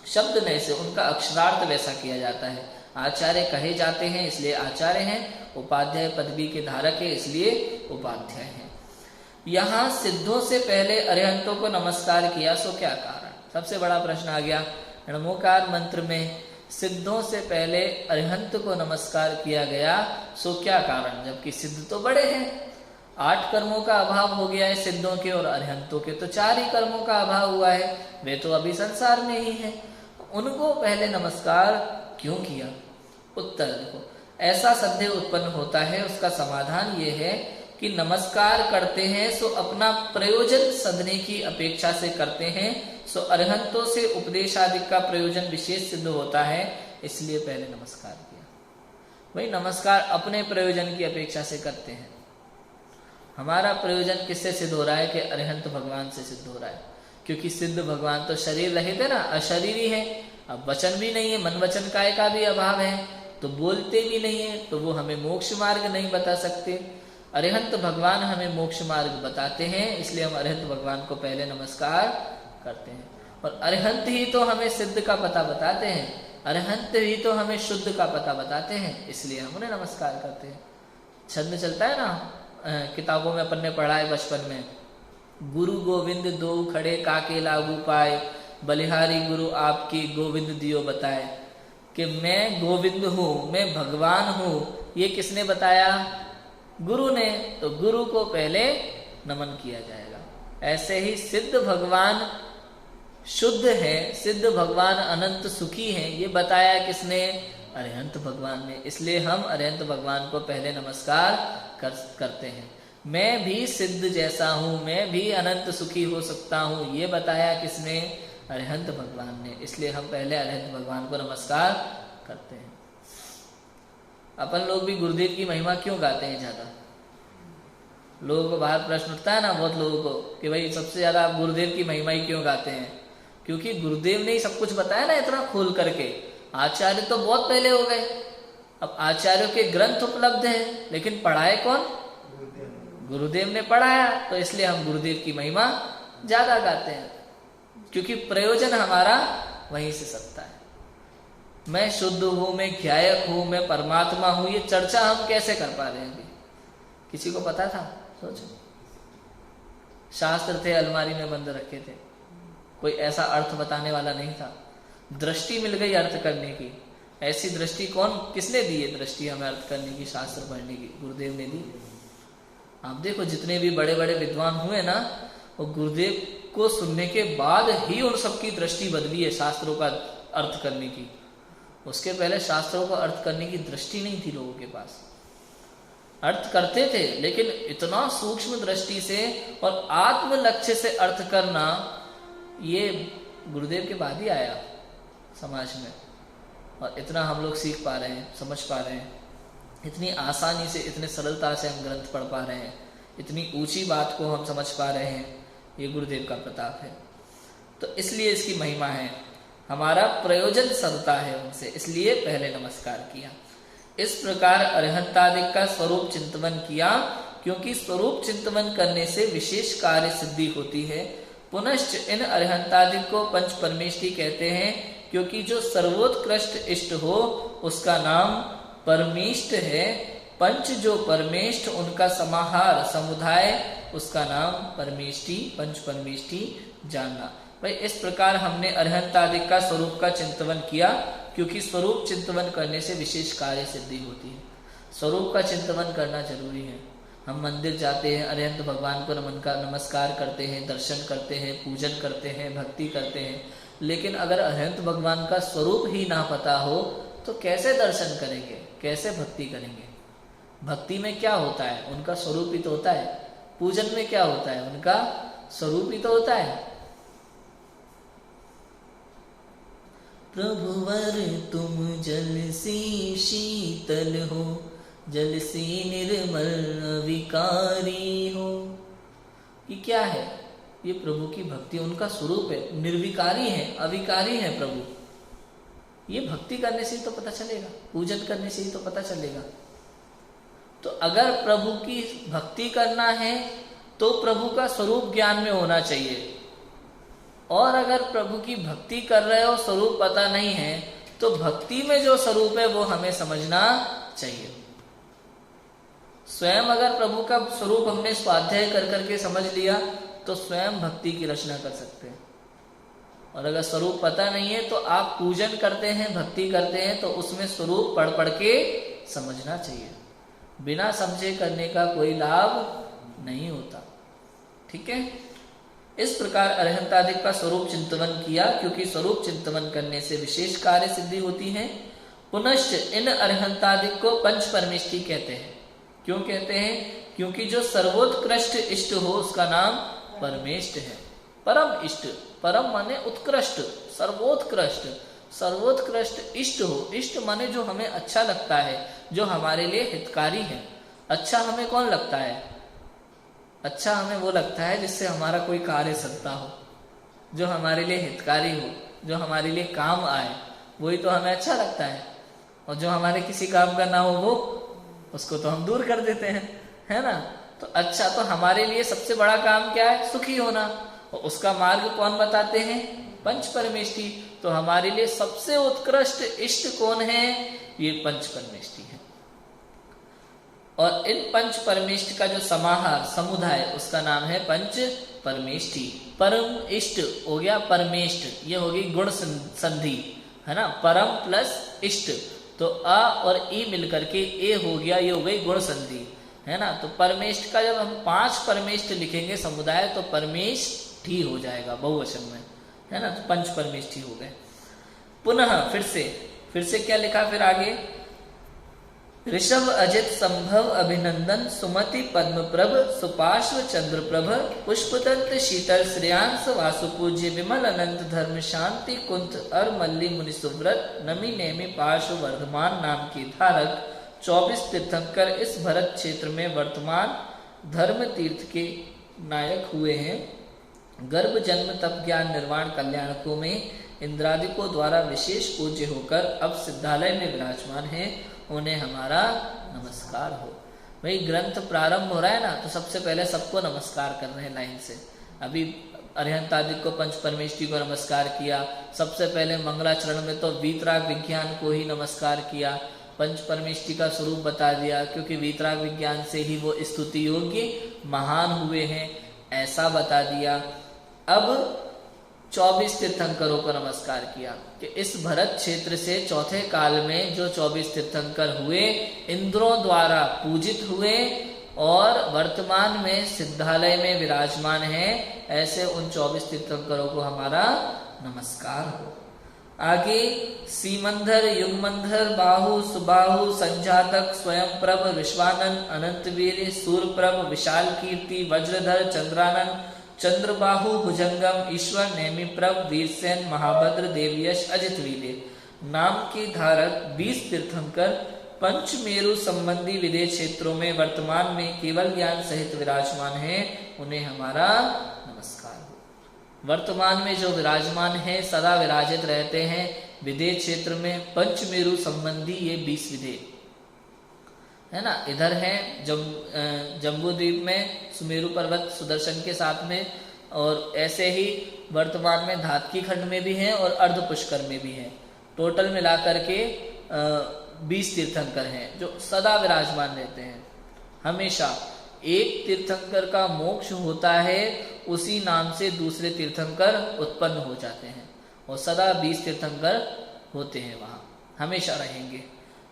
शब्द नय से उनका अक्षरार्थ वैसा किया जाता है। आचार्य कहे जाते हैं इसलिए आचार्य हैं, उपाध्याय पदवी के धारक है इसलिए उपाध्याय हैं। यहाँ सिद्धों से पहले अरिहंतों को नमस्कार किया, सो क्या कारण? सबसे बड़ा प्रश्न आ गया। णमोकार मंत्र में सिद्धों से पहले अरिहंत को नमस्कार किया गया, सो क्या कारण? जबकि सिद्ध तो बड़े हैं, 8 कर्मों का अभाव हो गया है सिद्धों के, और अरिहंतों के तो 4 ही कर्मों का अभाव हुआ है, वे तो अभी संसार में ही हैं। उनको पहले नमस्कार क्यों किया? उत्तर देखो, ऐसा संदेह उत्पन्न होता है, उसका समाधान ये है कि नमस्कार करते हैं सो अपना प्रयोजन सदने की अपेक्षा से करते हैं, सो अरिहंतों से उपदेश आदि का प्रयोजन विशेष सिद्ध होता है, इसलिए पहले नमस्कार किया। भाई नमस्कार अपने प्रयोजन की अपेक्षा से करते हैं। हमारा प्रयोजन किससे सिद्ध हो रहा है कि अरिहंत भगवान से सिद्ध हो रहा है, क्योंकि सिद्ध भगवान तो शरीर रहित है ना, अशरीरी है। अब वचन भी नहीं है, मन वचन काय का भी अभाव है, तो बोलते भी नहीं है, तो वो हमें मोक्ष मार्ग नहीं बता सकते। अरिहंत भगवान हमें मोक्ष मार्ग बताते हैं, इसलिए हम अरिहंत भगवान को पहले नमस्कार करते हैं। और अरिहंत ही तो हमें सिद्ध का पता बताते हैं, अरिहंत ही तो हमें शुद्ध का पता बताते हैं, इसलिए हम उन्हें नमस्कार करते हैं। छंद चलता है ना, किताबों में अपन ने पढ़ा है बचपन में, गुरु गोविंद दो खड़े काके लागू पाए, बलिहारी गुरु आपकी गोविंद दियो बताए। कि मैं गोविंद हूँ, मैं भगवान हूँ, ये किसने बताया? गुरु ने। तो गुरु को पहले नमन किया जाएगा, ऐसे ही सिद्ध भगवान शुद्ध है, सिद्ध भगवान अनंत सुखी हैं, ये बताया किसने? अरिहंत भगवान ने। इसलिए हम अरिहंत भगवान को पहले नमस्कार करते हैं। मैं भी सिद्ध जैसा हूं, मैं भी अनंत सुखी हो सकता हूं, ये बताया किसने? अरिहंत भगवान ने। इसलिए हम पहले अरिहंत भगवान को नमस्कार करते हैं। अपन लोग भी गुरुदेव की महिमा क्यों गाते हैं ज्यादा? लोगों को बाहर प्रश्न उठता है ना बहुत लोगों को कि भाई सबसे ज्यादा आप गुरुदेव की महिमा ही क्यों गाते हैं? क्योंकि गुरुदेव ने ही सब कुछ बताया ना इतना खोल करके। आचार्य तो बहुत पहले हो गए, अब आचार्यों के ग्रंथ उपलब्ध हैं, लेकिन पढ़ाए कौन? गुरुदेव ने पढ़ाया। तो इसलिए हम गुरुदेव की महिमा ज्यादा गाते हैं, क्योंकि प्रयोजन हमारा वहीं से सकता है। मैं शुद्ध हूं, मैं ज्ञायक हूं, मैं परमात्मा हूं, ये चर्चा हम कैसे कर पा रहे हैं अभी? किसी को पता था? सोचो। शास्त्र थे अलमारी में बंद रखे थे, कोई ऐसा अर्थ बताने वाला नहीं था। दृष्टि मिल गई अर्थ करने की। ऐसी दृष्टि किसने दी है? दृष्टि हमें अर्थ करने की, शास्त्र पढ़ने की, गुरुदेव ने दी। आप देखो जितने भी बड़े बड़े विद्वान हुए ना, वो गुरुदेव को सुनने के बाद ही उन सबकी दृष्टि बदली है शास्त्रों का अर्थ करने की। उसके पहले शास्त्रों का अर्थ करने की दृष्टि नहीं थी लोगों के पास। अर्थ करते थे, लेकिन इतना सूक्ष्म दृष्टि से और आत्म लक्ष्य से अर्थ करना, ये गुरुदेव के बाद ही आया समाज में। और इतना हम लोग सीख पा रहे हैं, समझ पा रहे हैं, इतनी आसानी से, इतने सरलता से हम ग्रंथ पढ़ पा रहे हैं, इतनी ऊंची बात को हम समझ पा रहे हैं, ये गुरुदेव का प्रताप है। तो इसलिए इसकी महिमा है। हमारा प्रयोजन सरता है उनसे, इसलिए पहले नमस्कार किया। इस प्रकार अरिहंतादिक का स्वरूप चिंतन किया, क्योंकि स्वरूप चिंतन करने से विशेष कार्य सिद्धि होती है। पुनश्च इन अरिहंतादिक को पंच परमेष्ठी कहते हैं, क्योंकि जो सर्वोत्कृष्ट इष्ट हो उसका नाम परमेष्ठ है। पंच जो परमेष्ठ, उनका समाहार समुदाय, उसका नाम परमेष्ठी, पंच परमेष्ठी जानना। भाई इस प्रकार हमने अरिहंतादिक का स्वरूप का चिंतन किया, क्योंकि स्वरूप चिंतन करने से विशेष कार्य सिद्धि होती है। स्वरूप का चिंतन करना जरूरी है। हम मंदिर जाते हैं, अरिहंत भगवान को नमस्कार करते हैं, दर्शन करते हैं, पूजन करते हैं, भक्ति करते हैं, लेकिन अगर अरिहंत भगवान का स्वरूप ही ना पता हो तो कैसे दर्शन करेंगे, कैसे भक्ति करेंगे? भक्ति में क्या होता है? उनका स्वरूप ही तो होता है। पूजन में क्या होता है? उनका स्वरूप ही तो होता है। प्रभुवर तुम जल से शीतल हो, जल से निर्मल विकारी हो। ये क्या है? ये प्रभु की भक्ति, उनका स्वरूप है। निर्विकारी है, अविकारी है प्रभु। ये भक्ति करने से ही तो पता चलेगा, पूजन करने से ही तो पता चलेगा। तो अगर प्रभु की भक्ति करना है तो प्रभु का स्वरूप ज्ञान में होना चाहिए, और अगर प्रभु की भक्ति कर रहे हो, स्वरूप पता नहीं है, तो भक्ति में जो स्वरूप है वो हमें समझना चाहिए। स्वयं अगर प्रभु का स्वरूप हमने स्वाध्याय कर करके समझ लिया तो स्वयं भक्ति की रचना कर सकते हैं। और अगर स्वरूप पता नहीं है तो आप पूजन करते हैं, भक्ति करते हैं, तो उसमें स्वरूप पढ़ पढ़ के समझना चाहिए। बिना समझे करने का कोई लाभ नहीं होता। ठीक है? इस प्रकार अरिहंतादिक का स्वरूप चिंतन किया, क्योंकि स्वरूप चिंतन करने से विशेष कार्य सिद्धि होती है। पुनश्च इन अरिहंतादिक को पंच परमेष्ठी कहते हैं। क्यों कहते हैं? क्योंकि जो सर्वोत्कृष्ट इष्ट हो उसका नाम परमेष्ठ है। परम इष्ट, परम माने उत्कृष्ट, सर्वोत्कृष्ट, सर्वोत्कृष्ट इष्ट हो। इष्ट माने जो हमें अच्छा लगता है, जो हमारे लिए हितकारी है। अच्छा हमें कौन लगता है? अच्छा हमें वो लगता है जिससे हमारा कोई कार्य सदता हो, जो हमारे लिए हितकारी हो, जो हमारे लिए काम आए, वही तो हमें अच्छा लगता है। और जो हमारे किसी काम का ना हो वो, उसको तो हम दूर कर देते हैं, है ना? तो अच्छा, तो हमारे लिए सबसे बड़ा काम क्या है? सुखी होना। और उसका मार्ग कौन बताते हैं? पंच परमेष्ठी। तो हमारे लिए सबसे उत्कृष्ट इष्ट कौन है? ये पंच परमेष्ठी है। और इन पंच परमेष्ठ का जो समाहार, समुदाय, उसका नाम है पंच परमेष्ठी। परम इष्ट हो गया परमेष्ठ, ये होगी गुण संधि, है ना? परम प्लस इष्ट, तो अ और ई मिलकर के ए हो गया, ये हो गई गुण संधि, है ना। तो परमेष्ट का जब हम 5 परमेष्ट लिखेंगे समुदाय तो परमेष्ठ ही हो जाएगा बहुवचन में, है ना। तो पंच परमेष्ठ ही हो गए। पुनः फिर से क्या लिखा फिर आगे, ऋषभ अजित संभव अभिनंदन सुमति पद्मप्रभ सुपार्श्व चंद्रप्रभ पुष्पदंत शीतल श्रेयांस वासुपूज्य विमल अनंत धर्म शांति कुंत अर मल्ली मुनि सुव्रत नमी नेमी पार्श्व वर्धमान नाम के धारक 24 तीर्थंकर इस भरत क्षेत्र में वर्तमान धर्म तीर्थ के नायक हुए हैं। गर्भ जन्म तप ज्ञान निर्वाण कल्याणकों में इंद्रादिकों द्वारा विशेष पूज्य होकर अब सिद्धालय में विराजमान हैं, उन्हें हमारा नमस्कार हो। भाई ग्रंथ प्रारंभ हो रहा है ना, तो सबसे पहले सबको नमस्कार कर रहे हैं लाइन से। अभी अरिहंतादिक को पंच परमेष्ठी को नमस्कार किया, सबसे पहले मंगलाचरण में तो वीतराग विज्ञान को ही नमस्कार किया, पंच परमेष्ठी का स्वरूप बता दिया, क्योंकि वीतराग विज्ञान से ही वो स्तुति योग्य महान हुए हैं ऐसा बता दिया। अब 24 तीर्थंकरों को नमस्कार किया कि इस भरत क्षेत्र से चौथे काल में जो 24 तीर्थंकर हुए इंद्रों द्वारा पूजित हुए और वर्तमान में सिद्धालय में विराजमान हैं, ऐसे उन 24 तीर्थंकरों को हमारा नमस्कार हो। आगे सीमंधर युगमंधर बाहु सुबाहु संजातक स्वयं प्रभ विश्वानंद अनंतवीर सूरप्रभ विशाल कीर्ति वज्रधर चंद्रानंद चंद्रबाहु भुजंगम ईश्वर नेमी प्रभ वीरसेन महाभद्र देवयश अजित वीर्य नाम के धारक 20 तीर्थंकर पंचमेरु संबंधी विदेह क्षेत्रों में वर्तमान में केवल ज्ञान सहित विराजमान हैं, उन्हें हमारा नमस्कार हो। वर्तमान में जो विराजमान है सदा विराजित रहते हैं विदेह क्षेत्र में पंचमेरु संबंधी ये 20 विदेह, है ना। इधर है जम्बू द्वीप में सुमेरु पर्वत सुदर्शन के साथ में, और ऐसे ही वर्तमान में धातकी खंड में भी हैं और अर्ध पुष्कर में भी हैं। टोटल मिलाकर के 20 तीर्थंकर हैं जो सदा विराजमान रहते हैं। हमेशा एक तीर्थंकर का मोक्ष होता है, उसी नाम से दूसरे तीर्थंकर उत्पन्न हो जाते हैं और सदा 20 तीर्थंकर होते हैं, वहां हमेशा रहेंगे।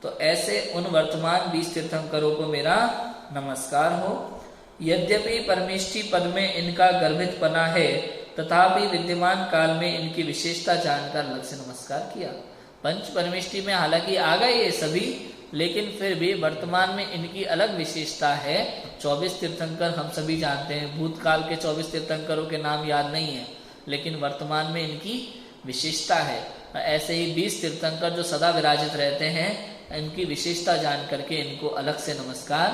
तो ऐसे उन वर्तमान 20 तीर्थंकरों को मेरा नमस्कार हो। यद्यपि परमेष्ठी पद में इनका गर्भित पना है तथापि विद्यमान काल में इनकी विशेषता जानकर अलग से नमस्कार किया। पंच परमेष्ठी में हालांकि आ गए ये सभी, लेकिन फिर भी वर्तमान में इनकी अलग विशेषता है। 24 तीर्थंकर हम सभी जानते हैं, भूतकाल के 24 तीर्थंकरों के नाम याद नहीं है, लेकिन वर्तमान में इनकी विशेषता है। ऐसे ही 20 तीर्थंकर जो सदा विराजित रहते हैं, इनकी विशेषता जान करके इनको अलग से नमस्कार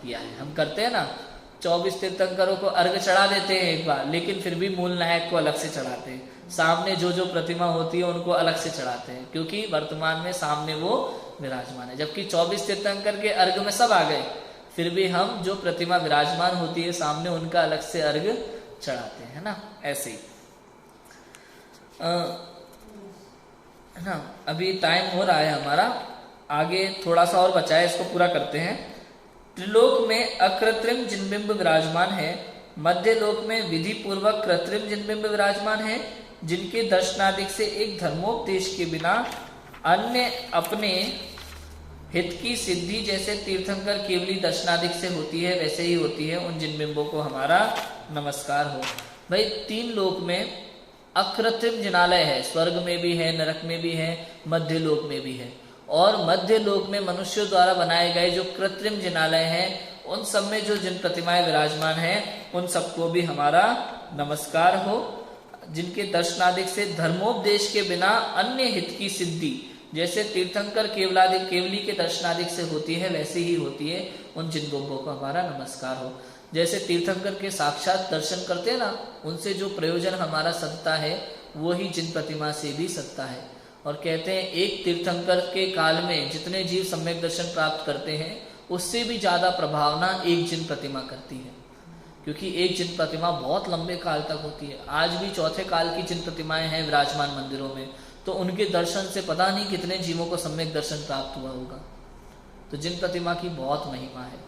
किया है। हम करते हैं ना, 24 तीर्थंकरों को अर्घ चढ़ा देते हैं एक बार, लेकिन फिर भी मूल नायक को अलग से चढ़ाते हैं। सामने जो जो प्रतिमा होती है उनको अलग से चढ़ाते हैं, क्योंकि वर्तमान में सामने वो विराजमान है। जबकि 24 तीर्थंकर के अर्घ में सब आ गए, फिर भी हम जो प्रतिमा विराजमान होती है सामने उनका अलग से अर्घ चढ़ाते हैं, है ना। ऐसे ही है ना। अभी टाइम हो रहा है हमारा, आगे थोड़ा सा और बचा है, इसको पूरा करते हैं। त्रिलोक में अकृत्रिम जिनबिंब विराजमान है, मध्य लोक में विधि पूर्वक कृत्रिम जिनबिंब विराजमान है, जिनके दर्शनादिक से एक धर्मोपदेश के बिना अन्य अपने हित की सिद्धि जैसे तीर्थंकर केवली दर्शनादिक से होती है वैसे ही होती है, उन जिनबिंबों को हमारा नमस्कार हो। भाई 3 लोक में अकृत्रिम जिनालय है, स्वर्ग में भी है, नरक में भी है, मध्य लोक में भी है। और मध्य लोक में मनुष्यों द्वारा बनाए गए जो कृत्रिम जिनालय हैं, उन सब में जो जिन प्रतिमाएं विराजमान हैं उन सबको भी हमारा नमस्कार हो, जिनके दर्शनादिक से धर्मोपदेश के बिना अन्य हित की सिद्धि जैसे तीर्थंकर केवली के दर्शनादिक से होती है वैसे ही होती है, उन जिनबिंबों को हमारा नमस्कार हो। जैसे तीर्थंकर के साक्षात दर्शन करते हैं ना, उनसे जो प्रयोजन हमारा सदता है वो ही जिन प्रतिमा से भी सदता है। और कहते हैं एक तीर्थंकर के काल में जितने जीव सम्यक दर्शन प्राप्त करते हैं उससे भी ज्यादा प्रभावना एक जिन प्रतिमा करती है, क्योंकि एक जिन प्रतिमा बहुत लंबे काल तक होती है। आज भी चौथे काल की जिन प्रतिमाएं हैं विराजमान मंदिरों में, तो उनके दर्शन से पता नहीं कितने जीवों को सम्यक दर्शन प्राप्त हुआ होगा। तो जिन प्रतिमा की बहुत महिमा है।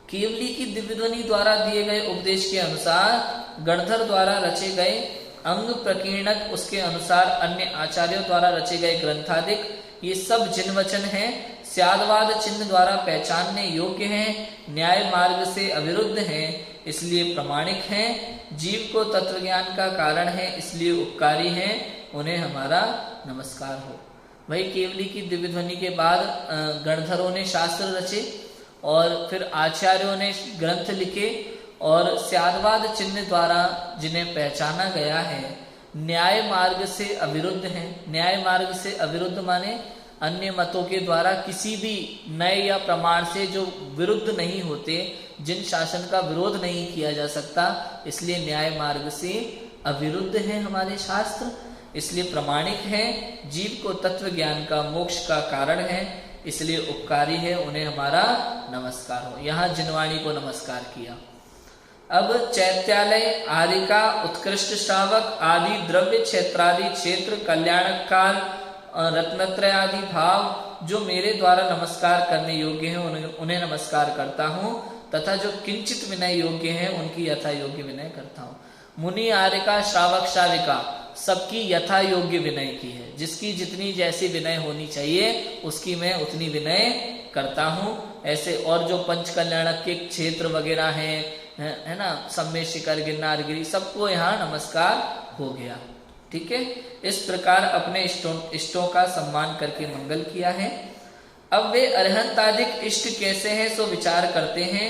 केवली की दिव्य ध्वनि द्वारा दिए गए उपदेश के अनुसार गणधर द्वारा रचे गए अंग प्रकीर्णक, उसके अनुसार अन्य आचार्यों द्वारा रचे गए ग्रंथादिक, ये सब जिन वचन हैं स्यादवाद चिन्ह द्वारा पहचानने योग्य हैं, न्याय मार्ग से अविरुद्ध हैं, इसलिए प्रामाणिक हैं, जीव को तत्व ज्ञान का कारण है, इसलिए उपकारी हैं, उन्हें हमारा नमस्कार हो। वही केवली की दिव्य ध्वनि के बाद गणधरों ने शास्त्र रचे और फिर आचार्यों ने ग्रंथ लिखे और स्यादवाद चिन्ह द्वारा जिन्हें पहचाना गया है, न्याय मार्ग से अविरुद्ध हैं। न्याय मार्ग से अविरुद्ध माने अन्य मतों के द्वारा किसी भी नए या प्रमाण से जो विरुद्ध नहीं होते, जिन शासन का विरोध नहीं किया जा सकता, इसलिए न्याय मार्ग से अविरुद्ध हैं हमारे शास्त्र, इसलिए प्रामाणिक हैं, जीव को तत्व ज्ञान का मोक्ष का कारण है, इसलिए उपकारी है, उन्हें हमारा नमस्कार हो। यहाँ जिनवाणी को नमस्कार किया। अब चैत्यालय, आरिका, उत्कृष्ट श्रावक आदि द्रव्य क्षेत्रादि क्षेत्र, कल्याणक काल, रत्नत्रय आदि भाव जो मेरे द्वारा नमस्कार करने योग्य हैं उन्हें नमस्कार करता हूँ, तथा जो किंचित विनय योग्य हैं उनकी यथा योग्य विनय करता हूँ। मुनि, आरिका, श्रावक, श्राविका सबकी यथा योग्य विनय की है, जिसकी जितनी जैसी विनय होनी चाहिए उसकी मैं उतनी विनय करता हूँ। ऐसे और जो पंच कल्याणक के क्षेत्र वगैरह हैं, है ना, सम्मेद शिखर, गिरनार गिरी, सबको यहाँ नमस्कार हो गया। ठीक है, इस प्रकार अपने इष्टों का सम्मान करके मंगल किया है। अब वे अरहंतादिक इष्ट कैसे हैं सो विचार करते हैं,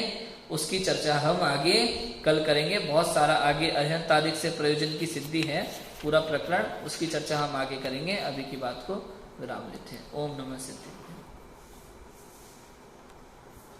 उसकी चर्चा हम आगे कल करेंगे। बहुत सारा आगे अरहंतादिक से प्रयोजन की सिद्धि है पूरा प्रकरण, उसकी चर्चा हम आगे करेंगे। अभी की बात को विराम लेते हैं। ओम नमः सिद्धि।